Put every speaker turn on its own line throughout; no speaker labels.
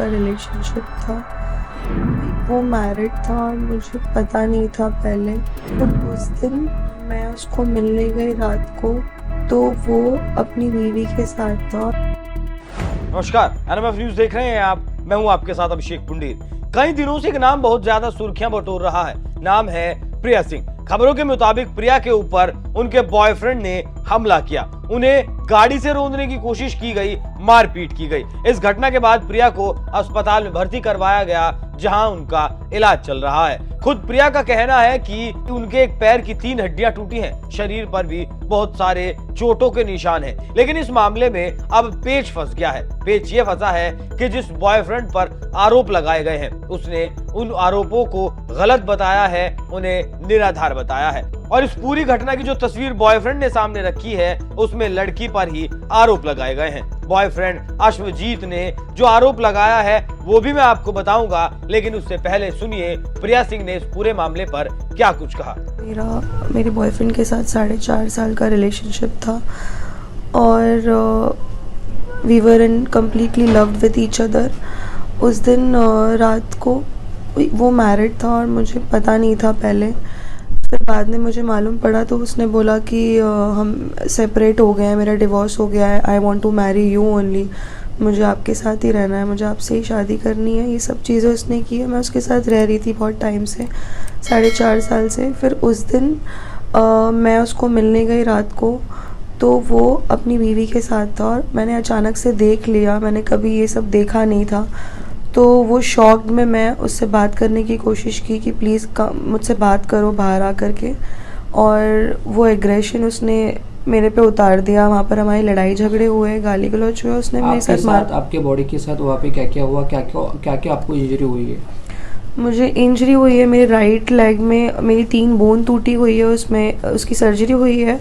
का रिलेशनशिप था। वो मैरिड था और मुझे पता नहीं था पहले। तो उस दिन मैं उसको मिलने गई रात को, तो वो अपनी बीवी के साथ था।
नमस्कार, एनएमएफ न्यूज देख रहे हैं आप। मैं हूं आपके साथ अभिषेक पुंडीर। कई दिनों से एक नाम बहुत ज्यादा सुर्खियां बटोर रहा है। नाम है प्रिया सिंह। खबरों के मुताबिक प्रिया के ऊपर उनके बॉयफ्रेंड ने हमला किया, उन्हें गाड़ी से रोकने की कोशिश की गई, मारपीट की गई। इस घटना के बाद प्रिया को अस्पताल में भर्ती करवाया गया, जहां उनका इलाज चल रहा है। खुद प्रिया का कहना है कि उनके एक पैर की 3 हड्डियां टूटी हैं, शरीर पर भी बहुत सारे चोटों के निशान हैं। लेकिन इस मामले में अब पेच फंस गया है। पेच ये फंसा है कि जिस बॉयफ्रेंड पर आरोप लगाए गए हैं, उसने उन आरोपों को गलत बताया है, उन्हें निराधार बताया है। और इस पूरी घटना की जो तस्वीर बॉयफ्रेंड ने सामने रखी है, उसमें लड़की पर ही आरोप लगाए गए हैं। बॉयफ्रेंड अश्वजीत ने जो आरोप लगाया है वो भी मैं आपको बताऊंगा, लेकिन उससे पहले सुनिए प्रिया सिंह ने इस पूरे मामले पर क्या कुछ कहा।
मेरे बॉयफ्रेंड के साथ 4.5 साल का रिलेशनशिप था और we were in completely loved with each other. उस दिन रात को वो मैरिड था और मुझे पता नहीं था पहले। फिर बाद में मुझे मालूम पड़ा, तो उसने बोला कि हम सेपरेट हो गए हैं, मेरा डिवोर्स हो गया है, I want to marry you only, मुझे आपके साथ ही रहना है, मुझे आपसे ही शादी करनी है। ये सब चीज़ें उसने की है। मैं उसके साथ रह रही थी बहुत टाइम से, 4.5 साल से। फिर उस दिन मैं उसको मिलने गई रात को, तो वो अपनी बीवी के साथ था और मैंने अचानक से देख लिया, मैंने कभी ये सब देखा नहीं था। तो वो शॉक्ड में मैं उससे बात करने की कोशिश की कि प्लीज़ मुझसे बात करो बाहर आ कर के, और वो एग्रेशन उसने मेरे पे उतार दिया। वहाँ पर हमारी लड़ाई झगड़े हुए, गाली गलौज हुए, उसने मेरे साथ
आपके बॉडी के साथ वहाँ पे क्या क्या हुआ, क्या क्या आपको इंजरी हुई है?
मुझे इंजरी हुई है, मेरे राइट लेग में मेरी 3 बोन टूटी हुई है, उसमें उसकी सर्जरी हुई है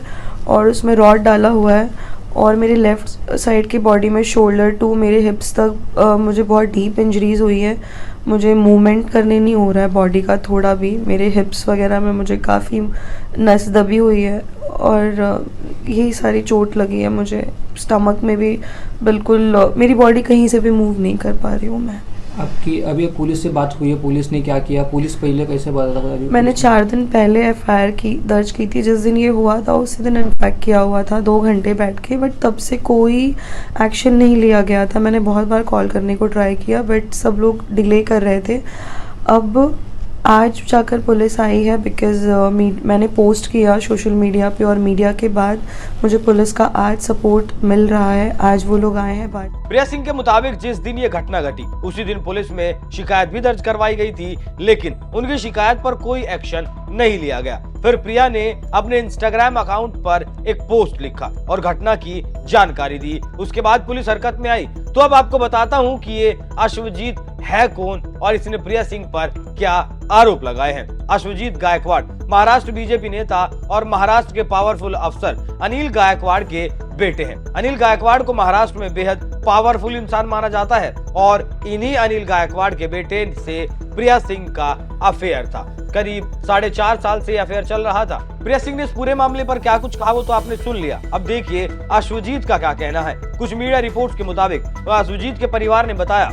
और उसमें रॉड डाला हुआ है। और मेरे लेफ़्ट साइड की बॉडी में शोल्डर टू मेरे हिप्स तक मुझे बहुत डीप इंजरीज हुई है। मुझे मूवमेंट करने नहीं हो रहा है बॉडी का थोड़ा भी। मेरे हिप्स वगैरह में मुझे काफ़ी नस दबी हुई है और यही सारी चोट लगी है मुझे। स्टमक में भी बिल्कुल मेरी बॉडी कहीं से भी मूव नहीं कर पा रही हूँ मैं।
आपकी अभी पुलिस से बात हुई है? पुलिस ने क्या किया? पुलिस पहले कैसे बता था?
मैंने 4 दिन पहले एफआईआर दर्ज की थी। जिस दिन ये हुआ था उसी दिन इन्फेक्ट किया हुआ था 2 घंटे बैठ के, बट तब से कोई एक्शन नहीं लिया गया था। मैंने बहुत बार कॉल करने को ट्राई किया, बट सब लोग डिले कर रहे थे। अब आज जाकर पुलिस आई है, बिकॉज मैंने पोस्ट किया सोशल मीडिया पे, और मीडिया के बाद मुझे पुलिस का आज सपोर्ट मिल रहा है। आज वो लोग आए हैं बात।
प्रिया सिंह के मुताबिक जिस दिन ये घटना घटी उसी दिन पुलिस में शिकायत भी दर्ज करवाई गई थी, लेकिन उनकी शिकायत पर कोई एक्शन नहीं लिया गया। फिर प्रिया ने अपने इंस्टाग्राम अकाउंट पर एक पोस्ट लिखा और घटना की जानकारी दी। उसके बाद पुलिस हरकत में आई। तो अब आपको बताता हूं कि ये अश्वजीत है कौन और इसने प्रिया सिंह पर क्या आरोप लगाए हैं। अश्वजीत गायकवाड़ महाराष्ट्र बीजेपी नेता और महाराष्ट्र के पावरफुल अफसर अनिल गायकवाड़ के बेटे हैं। अनिल गायकवाड़ को महाराष्ट्र में बेहद पावरफुल इंसान माना जाता है और इन्हीं अनिल गायकवाड़ के बेटे से प्रिया सिंह का अफेयर था। करीब 4.5 साल से अफेयर चल रहा था। प्रिया सिंह ने इस पूरे मामले पर क्या कुछ कहा वो तो आपने सुन लिया। अब देखिए अश्वजीत का क्या कहना है। कुछ मीडिया रिपोर्ट्स के मुताबिक अश्वजीत के परिवार ने बताया,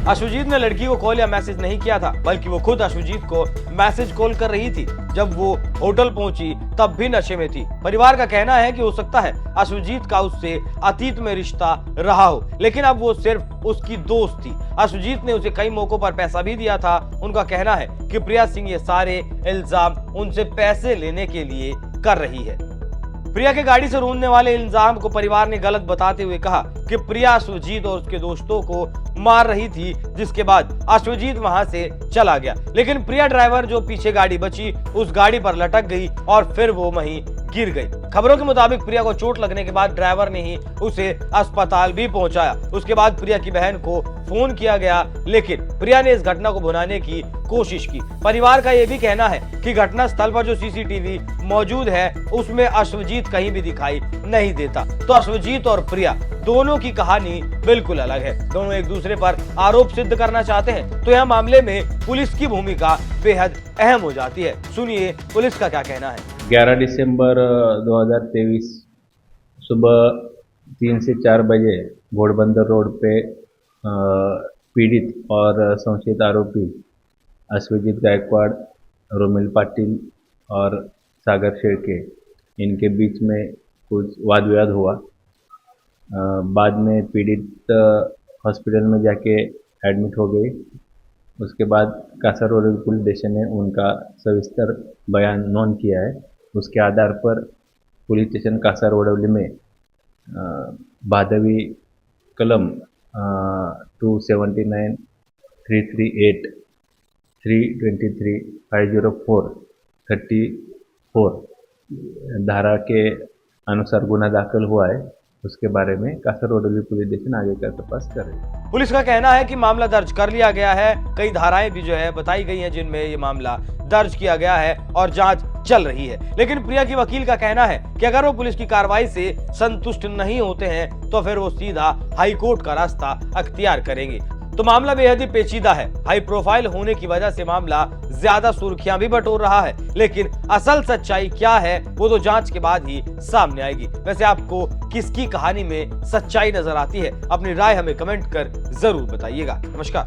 अश्वजीत ने लड़की को कॉल या मैसेज नहीं किया था, बल्कि वो खुद अश्वजीत को मैसेज कॉल कर रही थी। जब वो होटल पहुंची तब भी नशे में थी। परिवार का कहना है कि हो सकता है अश्वजीत का उससे अतीत में रिश्ता रहा हो, लेकिन अब वो सिर्फ उसकी दोस्त थी। अश्वजीत ने उसे कई मौकों पर पैसा भी दिया था। उनका कहना है कि प्रिया सिंह ये सारे इल्जाम उनसे पैसे लेने के लिए कर रही है। प्रिया के गाड़ी से रोकने वाले इल्जाम को परिवार ने गलत बताते हुए कहा कि प्रिया अश्वजीत और उसके दोस्तों को मार रही थी, जिसके बाद अश्वजीत वहां से चला गया। लेकिन प्रिया ड्राइवर जो पीछे गाड़ी बची उस गाड़ी पर लटक गई और फिर वो वहीं गिर गई। खबरों के मुताबिक प्रिया को चोट लगने के बाद ड्राइवर ने ही उसे अस्पताल भी पहुंचाया। उसके बाद प्रिया की बहन को फोन किया गया, लेकिन प्रिया ने इस घटना को भुनाने की कोशिश की। परिवार का यह भी कहना है कि घटना स्थल पर जो सीसीटीवी मौजूद है उसमें अश्वजीत कहीं भी दिखाई नहीं देता। तो अश्वजीत और प्रिया दोनों की कहानी बिल्कुल अलग है। दोनों एक दूसरे पर आरोप सिद्ध करना चाहते हैं, तो यह मामले में पुलिस की भूमिका बेहद अहम हो जाती है। सुनिए पुलिस का क्या कहना है।
11 दिसंबर 2023 सुबह 3 से 4 बजे घोड़बंदर रोड पे पीड़ित और संशयित आरोपी अश्वजीत गायकवाड़, रोमिल पाटिल और सागर शेळके इनके बीच में कुछ वाद विवाद हुआ। बाद में पीड़ित हॉस्पिटल में जाके एडमिट हो गई। उसके बाद कासारोड पुलिस स्टेशन ने उनका सविस्तर बयान नोंद किया है। उसके आधार पर पुलिस स्टेशन कासारोडवली में भादवी कलम 279, 338, 323, 504, 34 धारा के अनुसार गुना दाखिल हुआ है। उसके बारे में कासारोडली पुलिस स्टेशन आगे का तपास कर रही है।
पुलिस का कहना है कि मामला दर्ज कर लिया गया है। कई धाराएं भी जो है बताई गई हैं जिनमें ये मामला दर्ज किया गया है और जांच चल रही है। लेकिन प्रिया की वकील का कहना है कि अगर वो पुलिस की कार्रवाई से संतुष्ट नहीं होते हैं तो फिर वो सीधा हाई कोर्ट का रास्ता अख्तियार करेंगे। तो मामला बेहद ही पेचीदा है। हाई प्रोफाइल होने की वजह से मामला ज्यादा सुर्खियां भी बटोर रहा है, लेकिन असल सच्चाई क्या है वो तो जांच के बाद ही सामने आएगी। वैसे आपको किसकी कहानी में सच्चाई नजर आती है? अपनी राय हमें कमेंट कर जरूर बताइएगा। नमस्कार।